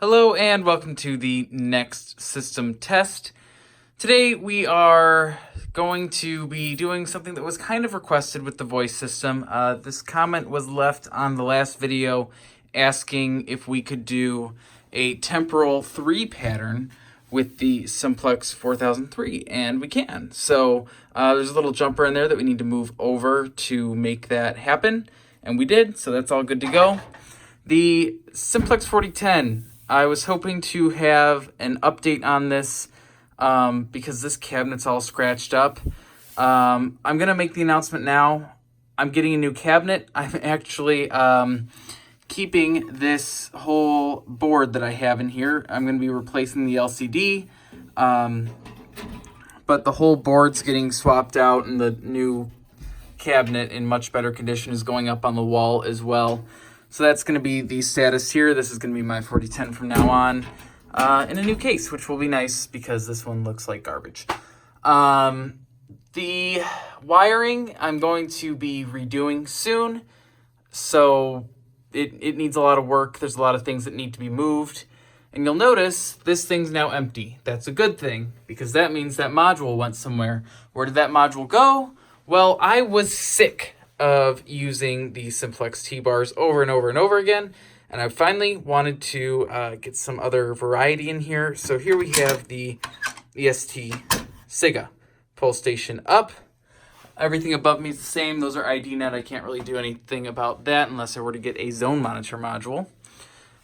Hello and welcome to the next system test. Today we are going to be doing something that was kind of requested with the voice system. This comment was left on the last video asking if we could do a temporal 3 pattern with the Simplex 4003, and we can. So there's a little jumper in there that we need to move over to make that happen, and we did, so that's all good to go. The Simplex 4010, I was hoping to have an update on this because this cabinet's all scratched up. I'm going to make the announcement now. I'm getting a new cabinet. I'm actually keeping this whole board that I have in here. I'm going to be replacing the LCD, but the whole board's getting swapped out, and the new cabinet in much better condition is going up on the wall as well. So that's going to be the status here. This is going to be my 4010 from now on in a new case, which will be nice because this one looks like garbage. The wiring I'm going to be redoing soon, so it needs a lot of work. There's a lot of things that need to be moved. And you'll notice this thing's now empty. That's a good thing because that means that module went somewhere. Where did that module go? Well, I was sick of using the Simplex T-bars over and over and over again, and I finally wanted to get some other variety in here. So here we have the EST SIGA pull station up. Everything above me is the same. Those are ID.net. I can't really do anything about that unless I were to get a zone monitor module.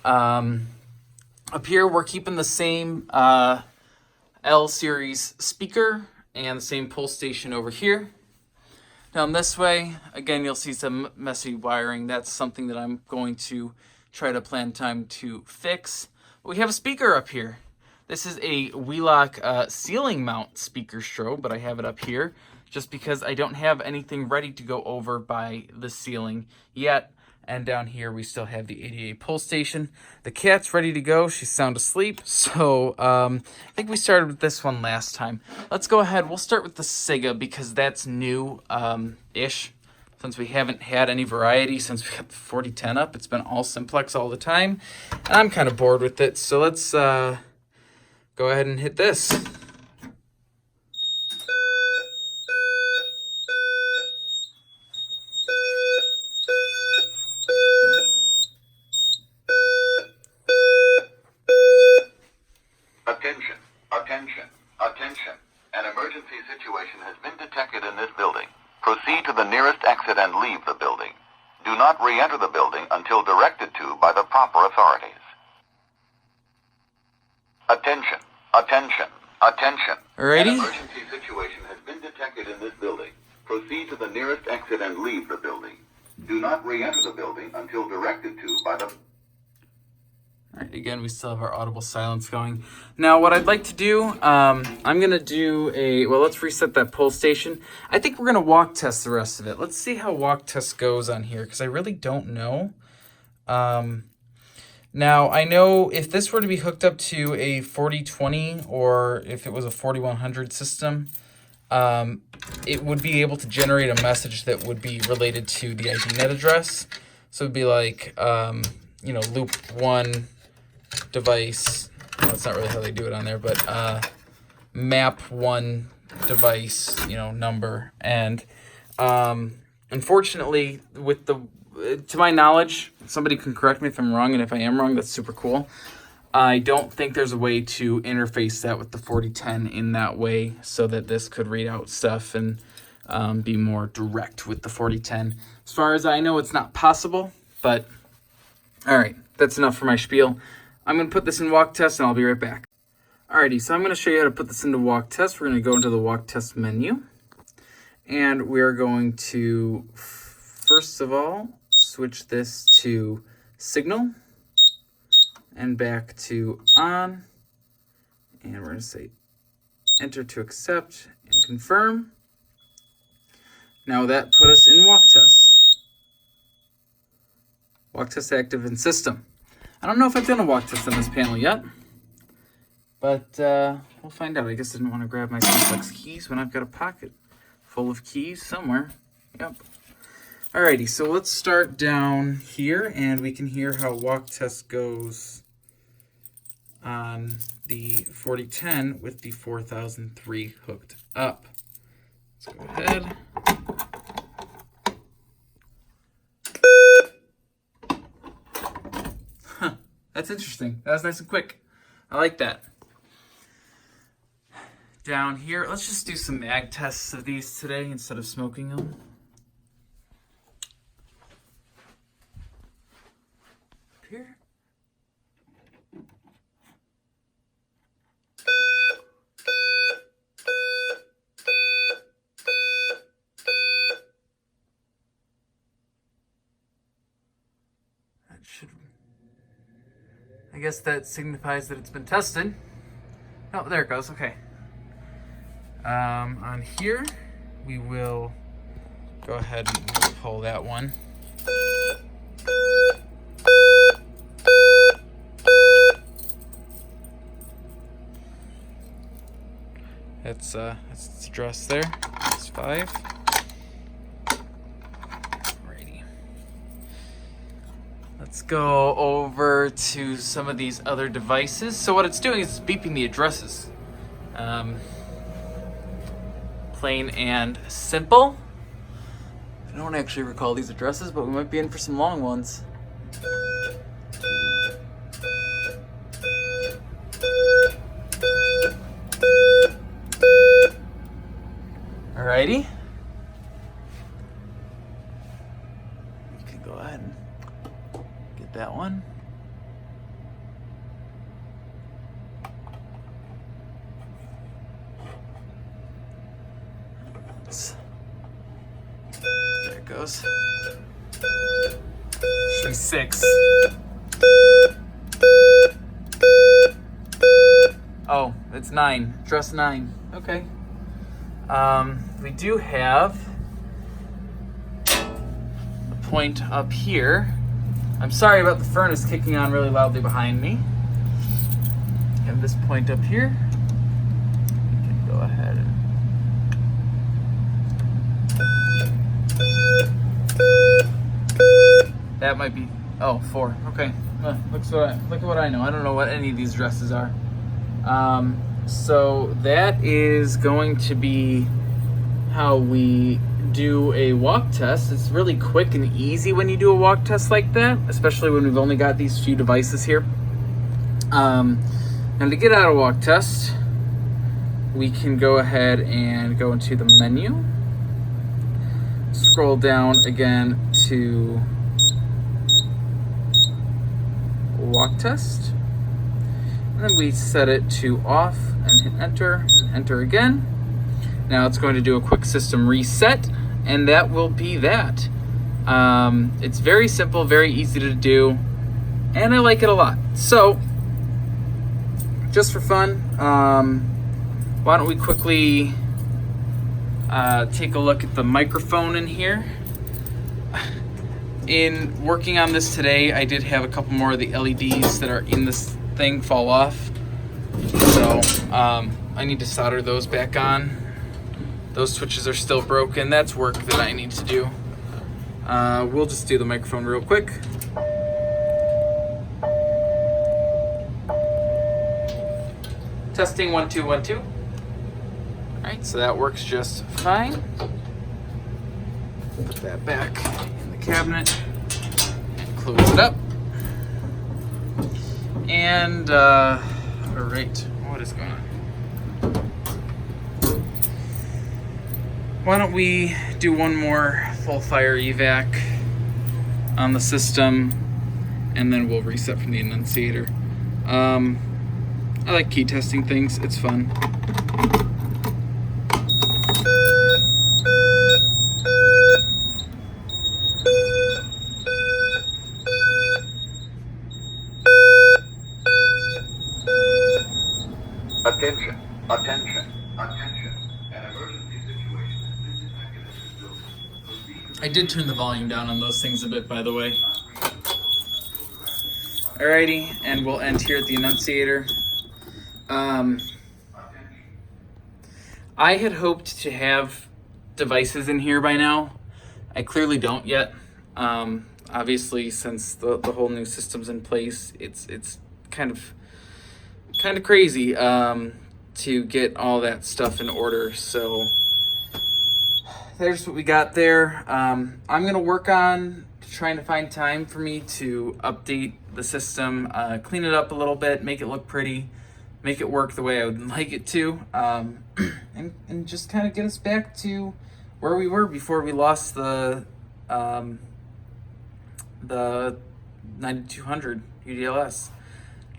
Up here, we're keeping the same L series speaker and the same pull station over here. Down this way, again, you'll see some messy wiring. That's something that I'm going to try to plan time to fix. We have a speaker up here. This is a Wheelock ceiling mount speaker strobe, but I have it up here just because I don't have anything ready to go over by the ceiling yet. And down here, we still have the ADA pull station. The cat's ready to go. She's sound asleep. So I think we started with this one last time. Let's go ahead. We'll start with the SIGA because that's new-ish. Since we haven't had any variety since we got the 4010 up. It's been all Simplex all the time. And I'm kind of bored with it. So let's go ahead and hit this. Attention, attention, attention. An emergency situation has been detected in this building. Proceed to the nearest exit and leave the building. Do not re-enter the building until directed to by the proper authorities. Attention, attention, attention. Alrighty. An emergency situation has been detected in this building. Proceed to the nearest exit and leave the building. Do not re-enter the building until directed to by the... All right, again, we still have our audible silence going. Now, what I'd like to do, I'm going to do let's reset that pull station. I think we're going to walk test the rest of it. Let's see how walk test goes on here, because I really don't know. Now, I know if this were to be hooked up to a 4020 or if it was a 4100 system, it would be able to generate a message that would be related to the ID.net address. So it would be like, loop 1 device. Well, that's not really how they do it on there, but map 1 device, number. And unfortunately, to my knowledge, somebody can correct me if I'm wrong, and if I am wrong, that's super cool. I don't think there's a way to interface that with the 4010 in that way so that this could read out stuff and be more direct with the 4010. As far as I know, it's not possible, but all right, that's enough for my spiel. I'm going to put this in walk test, and I'll be right back. Alrighty, so I'm going to show you how to put this into walk test. We're going to go into the walk test menu, and we're going to, first of all, switch this to signal, and back to on, and we're going to say enter to accept and confirm. Now that put us in walk test. Walk test active in system. I don't know if I've done a walk test on this panel yet, but we'll find out. I guess I didn't want to grab my Simplex keys when I've got a pocket full of keys somewhere. Yep. Alrighty, so let's start down here, and we can hear how walk test goes on the 4010 with the 4003 hooked up. Let's go ahead. Huh, that's interesting. That was nice and quick. I like that. Down here, let's just do some mag tests of these today instead of smoking them. Here. That should, I guess that signifies that it's been tested. Oh, there it goes. Okay. On here, we will go ahead and pull that one. That's its address there. It's 5. Alrighty. Let's go over to some of these other devices. So what it's doing is it's beeping the addresses. Plain and simple. I don't actually recall these addresses, but we might be in for some long ones. Alrighty. You can go ahead and get that one. There it goes. Should be 6. Oh, it's 9. Address 9. Okay. We do have a point up here. I'm sorry about the furnace kicking on really loudly behind me. And this point up here. We can go ahead and that might be 4. Okay. Look at what I know. I don't know what any of these addresses are. So that is going to be how we do a walk test. It's really quick and easy when you do a walk test like that, especially when we've only got these few devices here. And to get out of walk test, we can go ahead and go into the menu, scroll down again to walk test, and then we set it to off and hit enter and enter again. Now it's going to do a quick system reset, and that will be that. It's very simple, very easy to do, and I like it a lot. So just for fun, why don't we quickly take a look at the microphone in here. In working on this today, I did have a couple more of the LEDs that are in this thing fall off. So I need to solder those back on. Those switches are still broken. That's work that I need to do. We'll just do the microphone real quick. Testing 1 2 1 2. All right, so that works just fine. Put that back in the cabinet. Close it up. And all right, what is going on? Why don't we do one more full fire evac on the system, and then we'll reset from the annunciator. I like key testing things, it's fun. Attention, attention, attention. An emergency situation has been detected in this building. Proceed to I did turn the volume down on those things a bit, by the way. Alrighty, and we'll end here at the annunciator. I had hoped to have devices in here by now. I clearly don't yet. Obviously, since the whole new system's in place, it's kind of kind of crazy to get all that stuff in order. So there's what we got there. I'm going to work on trying to find time for me to update the system, clean it up a little bit, make it look pretty, make it work the way I would like it to, and just kind of get us back to where we were before we lost the 9200 UDLS.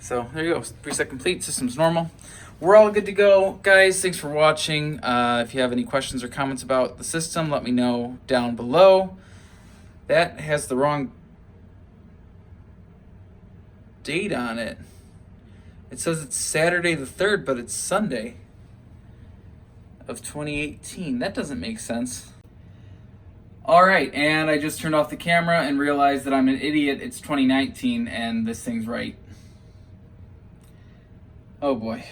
So there you go, preset complete, system's normal. We're all good to go, guys. Thanks for watching. If you have any questions or comments about the system, let me know down below. That has the wrong date on it. It says it's Saturday the 3rd, but it's Sunday of 2018. That doesn't make sense. All right, and I just turned off the camera and realized that I'm an idiot. It's 2019 and this thing's right. Oh boy.